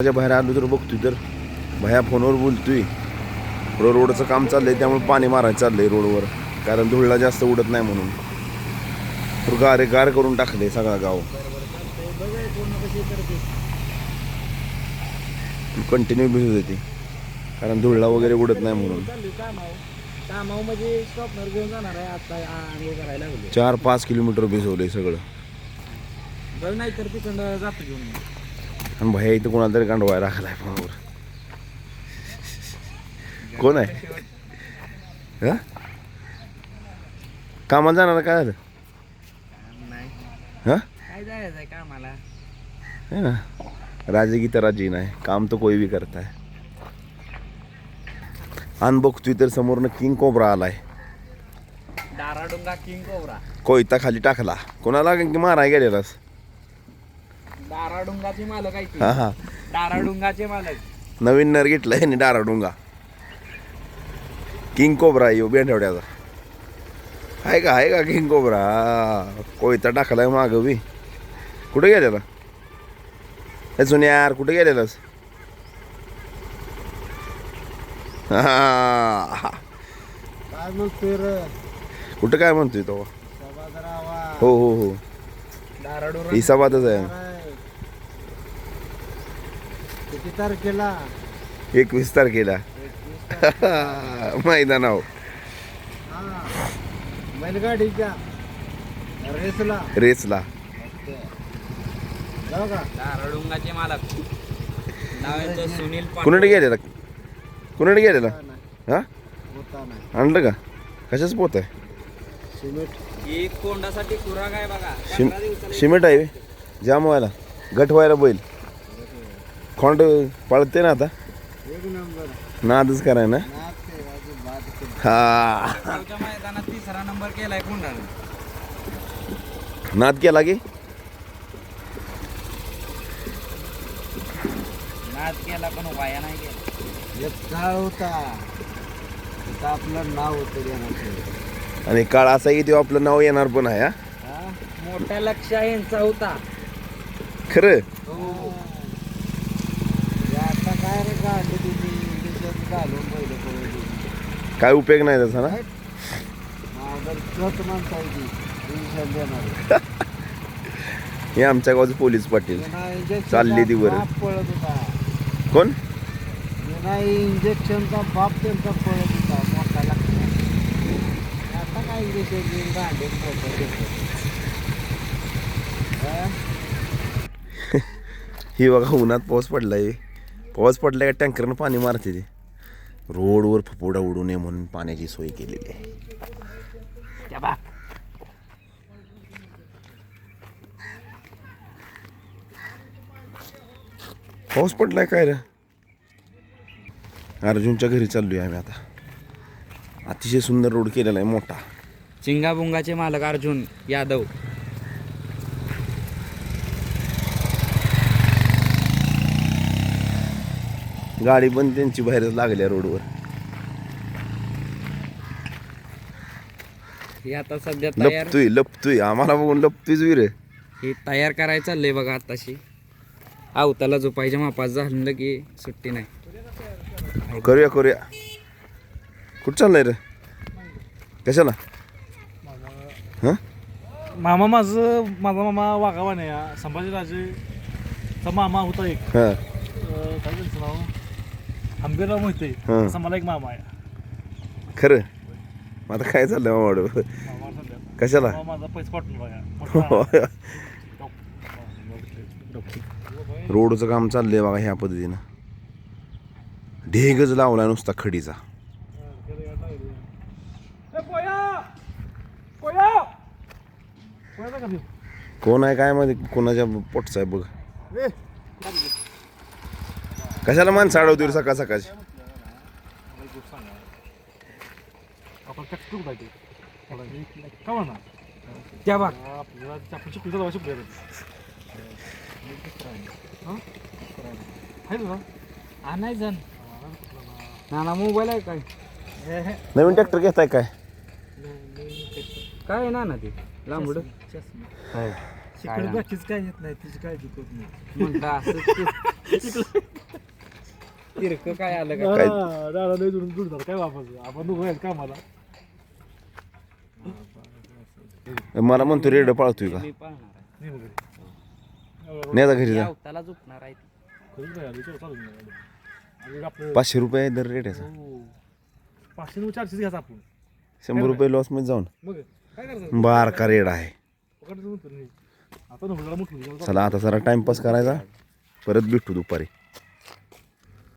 माझ्या बाहेर आलो तर बघतोय तर भया फोनवर बोलतोय. रोडचं काम चाललंय त्यामुळे पाणी मारायचं चाललंय रोडवर, कारण धुळला जास्त उडत नाही म्हणून. तर गार करून टाकले सगळा गाव. कंटिन्यू भिजत येते कारण धुळला वगैरे उडत नाही म्हणून. 4-5 किलोमीटर भिजवलंय सगळं. नाही तर तिकडं जातो घेऊन. आणि भैया इथं कोणाला तरी गांडवाय राखलाय फोनवर. कोण आहे? हा कामाला जाणार काय झालं? हा काय जायचंय कामाला? है ना, राजे की तरह जीना है, काम तो कोई भी करता है. आन बघतोय तर समोरनं किंग कोब्रा आलाय. दाराडुंगा किंग कोब्रा. कोयता खाली टाकला. कोणाला माराय गेलेलास? दाराडुंगाचे मालक आहे ते. हा हा, दाराडुंगाचे मालक. नवीन नर घेतलाय आणि डाराडुंगा किंग कोब्रा येऊ बेंडवड्याचा. आहे का किंग कोब्रा? कोयता टाकलाय माग बी. कुठे गेलेला? हे यार कुठे गेलेलास? काय म्हणतोय रे? कुठं काय म्हणतोय तो? हो हो हो, दाराडुंगा हिसाबातच आहे. किती तारखेला? 21 तारखेला मैदानावर बैलगाडीच्या रेसला. दाराडुंगाचे मालक नाव सुनील. कुणाकडे गेलेला? हा आणलं का? कशाच पोत आहे? एक कोंडासाठी खुराक आहे बघा. सिमेंट आहे जाम व्हायला, गट व्हायला बैल. खोंड पळते ना आता. एक नंबर नादच कराय ना. हा मैदानात 3रा नंबर केलाय कोंडाने. नाद केला की नाद केला पण वाया नाही गेला. एक काळ होता आपलं नाव होतं आणि काळ असा की तेव्हा आपलं नाव येणार पण आहे. हा मोठ्या लक्ष यांचा होता खरं. आता काय रे काढले तुम्ही घालून पहिले काय उपयोग नाही त्याचा ना. हे आमच्या गावचे पोलीस पाटील चालली ती वर. कोण? इंजेक्शनचा बाप त्यांचा पळत होता मोठा लागतो. आता काय इंजेक्शन ही बघा उन्हात पाऊस पडलाय. पाऊस पडलाय का टँकरनं पाणी मारते ते. रोडवर फुफुडा उडू नये म्हणून पाण्याची सोय केलेली आहे. पाऊस पडलाय काय रे? अर्जुनच्या घरी चाललोय आम्ही आता. अतिशय सुंदर रोड केलेला आहे मोठा. चिंगाबुंगाचे मालक अर्जुन यादव. गाडी पण त्यांची बाहेरच लागल्या रोडवर. हे आता सध्या लपतोय आम्हाला बघून लपतोयच वीर. हे तयार करायचं चाललंय बघा आताशी. आवताला झोपायच्या मापास झालं की सुट्टी नाही. करूया कुठं चाललंय रे? कशाला? हा माझा मामा वाघावाने या संभाजीराजेचा मामा होता एक. हा काय त्यांचं नाव आंबेराव मोहिते. हा. तसा मला एक मामा आहे. खरं. मग आता काय चाललंय मामा? मामा सध्या कशाला? मामा माझा पैसे पाठवून बघा. रोडचं काम चाललंय बघा ह्या पद्धतीनं. ढेगच लावला नुसता खडीचा. कोण आहे काय माहिती, कोणाच्या पोटचा आहे बघ. कशाला माणसं अडवतील सकाळ सकाळची? त्या बघ आणायचं ना मोबाईल आहे काय? नवीन ट्रॅक्टर घेताय काय? काय ना ते लांबड शिकडे बाकीच काय येत नाही, तिची काळजी करू नये. म्हणता असं तिरकं काय आलं का काय? दादा लय दुरून दुडणार काय वापस आपण नको यायचं कामाला. मला म्हणतो रेड पाळतोय का मी पाहणार आहे नाही मग घरी. नेता घरी जा अवताला झोपणार आहे ती. खरंच नाही आली, तेव्हा चालून नाही आली. आणि आपलं 500 रुपये दर रेट याचा हो. 500 नु 400 घ्यायचं आपण. 100 रुपये लॉस मध्ये जाऊन मग काय करायचं बारका रेड आहे. पकडतो म्हणतो नाही. आता नवऱ्याला मुठून घ्यायला चला आता जरा टाइमपास करायचा परत भेटू दुपारी.